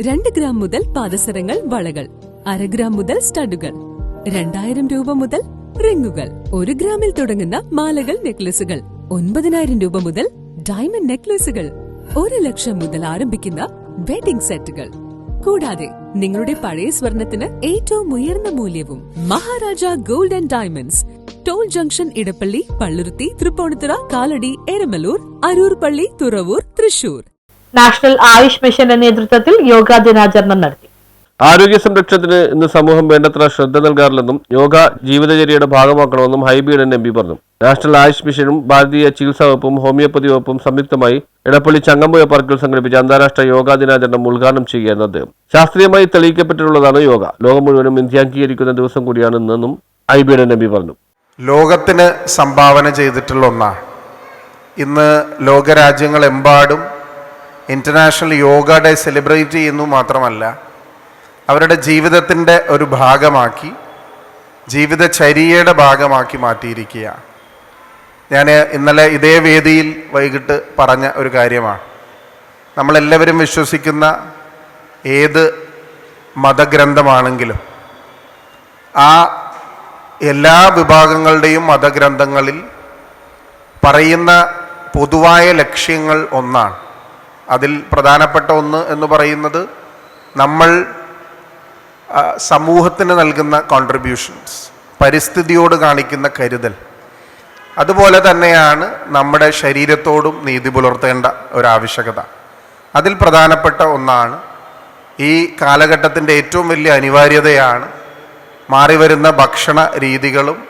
2 gram മുതൽ പാദസരങ്ങൾ, വളകൾ, 1/2 gram മുതൽ സ്റ്റഡുകൾ, 2000 രൂപ മുതൽ റിങ്ങുകൾ, 1 ഗ്രാമിൽ തുടങ്ങുന്ന മാലകൾ, നെക്ലസുകൾ, 9000 രൂപ മുതൽ ഡയമണ്ട് നെക്ലസുകൾ, 1 ലക്ഷം മുതൽ ആരംഭിക്കുന്ന വെഡിംഗ് സെറ്റുകൾ. കൂടാതെ നിങ്ങളുടെ പഴയ സ്വർണത്തിന് ഏറ്റവും ഉയർന്ന മൂല്യവും. Maharaja gold and diamonds, toll junction, Edappally, Palluruthy, Tripunithura, Kalady, Eramalloor, Aroor Palli, Thuravoor, Thrissur. National Ayush മിഷന്റെ നേതൃത്വത്തിൽ യോഗാ ദിനാചരണം നടത്തി. ആരോഗ്യ സംരക്ഷണത്തിന് ഇന്ന് സമൂഹം വേണ്ടത്ര ശ്രദ്ധ നൽകാറില്ലെന്നും യോഗ ജീവിതചര്യയുടെ ഭാഗമാക്കണമെന്നും ഹൈബീഡൻ എം പി പറഞ്ഞു. നാഷണൽ ആയുഷ് മിഷനും ഭാരതീയ ചികിത്സാ വകുപ്പും ഹോമിയോപ്പതി വകുപ്പും സംയുക്തമായി ഇടപ്പള്ളി ചങ്ങമ്പുഴ പാർക്കിൽ സംഘടിപ്പിച്ച അന്താരാഷ്ട്ര യോഗാ ദിനാചരണം ഉദ്ഘാടനം ചെയ്യുകയായിരുന്നു അദ്ദേഹം. ശാസ്ത്രീയമായി തെളിയിക്കപ്പെട്ടിട്ടുള്ളതാണ് യോഗ. ലോകം മുഴുവനും ഇന്ത്യ അംഗീകരിക്കുന്ന ദിവസം കൂടിയാണ് ഇന്നെന്നും ഹൈബീഡൻ എം പി പറഞ്ഞു. ലോകത്തിന് സംഭാവന ചെയ്തിട്ടുള്ള ഒന്നാണ്. ഇന്ന് ലോകരാജ്യങ്ങളെമ്പാടും ഇന്റർനാഷണൽ യോഗ ഡേ സെലിബ്രേറ്റ് ചെയ്യുന്നു മാത്രമല്ല, അവരുടെ ജീവിതത്തിൻ്റെ ഒരു ഭാഗമാക്കി, ജീവിതചര്യയുടെ ഭാഗമാക്കി മാറ്റിയിരിക്കുകയാണ്. ഞാൻ ഇന്നലെ ഇതേ വേദിയിൽ വൈകിട്ട് പറഞ്ഞ ഒരു കാര്യമാണ്. നമ്മളെല്ലാവരും വിശ്വസിക്കുന്ന ഏത് മതഗ്രന്ഥമാണെങ്കിലും ആ എല്ലാ വിഭാഗങ്ങളുടെയും മതഗ്രന്ഥങ്ങളിൽ പറയുന്ന പൊതുവായ ലക്ഷ്യങ്ങൾ ഒന്നാണ്. അതിൽ പ്രധാനപ്പെട്ട ഒന്ന് എന്ന് പറയുന്നത് നമ്മൾ സമൂഹത്തിന് നൽകുന്ന കോൺട്രിബ്യൂഷൻസ്, പരിസ്ഥിതിയോട് കാണിക്കുന്ന കരുതൽ, അതുപോലെ തന്നെയാണ് നമ്മുടെ ശരീരത്തോടും നീതി പുലർത്തേണ്ട ഒരാവശ്യകത. അതിൽ പ്രധാനപ്പെട്ട ഒന്നാണ്, ഈ കാലഘട്ടത്തിൻ്റെ ഏറ്റവും വലിയ അനിവാര്യതയാണ് മാറിവരുന്ന ഭക്ഷണ രീതികളും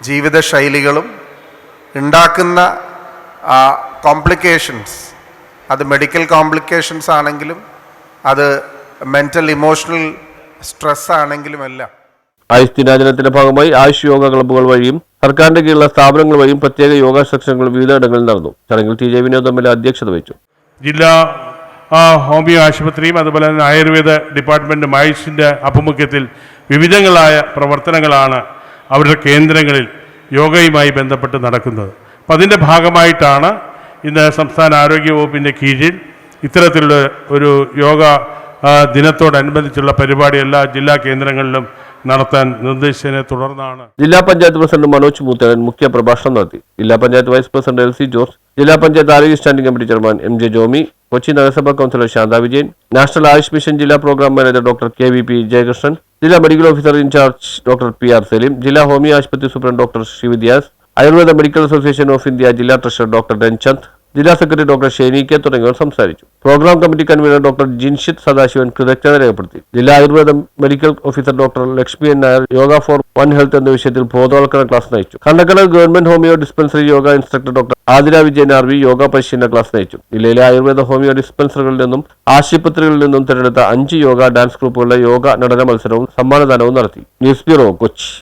ജീവിതശൈലികളും ഉണ്ടാക്കുന്ന കോംപ്ലിക്കേഷൻസ്. അത് മെഡിക്കൽ കോംപ്ലിക്കേഷൻസ് ആണെങ്കിലും അത് മെൻ്റൽ ഇമോഷണൽ സ്ട്രെസ് ആണെങ്കിലുമെല്ലാം. ആയുഷ് ദിനാചരണത്തിന്റെ ഭാഗമായി ആയുഷ് യോഗ ക്ലബ്ബുകൾ വഴിയും സർക്കാരിന്റെ കീഴിലുള്ള സ്ഥാപനങ്ങൾ വഴിയും പ്രത്യേക യോഗ സെക്ഷനുകൾ വിവിധയിടങ്ങളിൽ നടന്നു. ചടങ്ങിൽ ടി ജെ വിനോദ് തമ്മിൽ അധ്യക്ഷത വഹിച്ചു. ജില്ലാ ഹോമിയോ ആശുപത്രിയും അതുപോലെ തന്നെ ആയുർവേദ ഡിപ്പാർട്ട്മെൻറ്റും ആയുഷിൻ്റെ ആഭിമുഖ്യത്തിൽ വിവിധങ്ങളായ പ്രവർത്തനങ്ങളാണ് അവരുടെ കേന്ദ്രങ്ങളിൽ യോഗയുമായി ബന്ധപ്പെട്ട് നടക്കുന്നത്. അപ്പം അതിൻ്റെ ഭാഗമായിട്ടാണ് ഇന്ന് സംസ്ഥാന ആരോഗ്യ വകുപ്പിൻ്റെ കീഴിൽ ഇത്തരത്തിലുള്ള ഒരു യോഗ ദിനത്തോടനുബന്ധിച്ചുള്ള പരിപാടി എല്ലാ ജില്ലാ കേന്ദ്രങ്ങളിലും നടത്താൻ നിർദ്ദേശിച്ചതിനെ തുടർന്നാണ്. ജില്ലാ പഞ്ചായത്ത് പ്രസിഡന്റ് മനോജ് മൂത്തേടൻ മുഖ്യ പ്രഭാഷണം നടത്തി. ജില്ലാ panchayat vice president L C George, ജില്ലാ പഞ്ചായത്ത് ആരോഗ്യ standing committee chairman M J Jomi, Kochi നഗരസഭാ councillor Shantha Vijayan, national AYUSH mission ജില്ലാ programme manager doctor KVP Jayakrishnan, ജില്ലാ medical officer in charge doctor PR Saleem, ജില്ലാ ഹോമിയോ ആശുപത്രി superintendent doctor Sreevidyas, Ayurveda medical association of India ജില്ലാ ട്രഷറർ ഡോക്ടർ രൺചന്ദ്, ജില്ലാ secretary doctor Sheni K തുടങ്ങിയവർ സംസാരിച്ചു. Programme committee convener doctor Jinshith Sadasivan കൃതജ്ഞത രേഖപ്പെടുത്തി. ജില്ലാ Ayurveda medical officer doctor Lakshmi N Nair yoga for one health എന്ന വിഷയത്തിൽ ബോധവൽക്കരണ ക്ലാസ് നയിച്ചു. Kannakkadal government homeo dispensary yoga instructor doctor Athira Vijayan RV yoga പരിശീലന ക്ലാസ് നയിച്ചു. ജില്ലയിലെ ആയുർവേദ ഹോമിയോ ഡിസ്പെൻസറികളിൽ നിന്നും ആശുപത്രികളിൽ നിന്നും തിരഞ്ഞെടുത്ത 5 യോഗ ഡാൻസ് ഗ്രൂപ്പുകളുടെ യോഗ നടന മത്സരവും സമ്മാനദാനവും നടത്തി. News bureau, Kochi.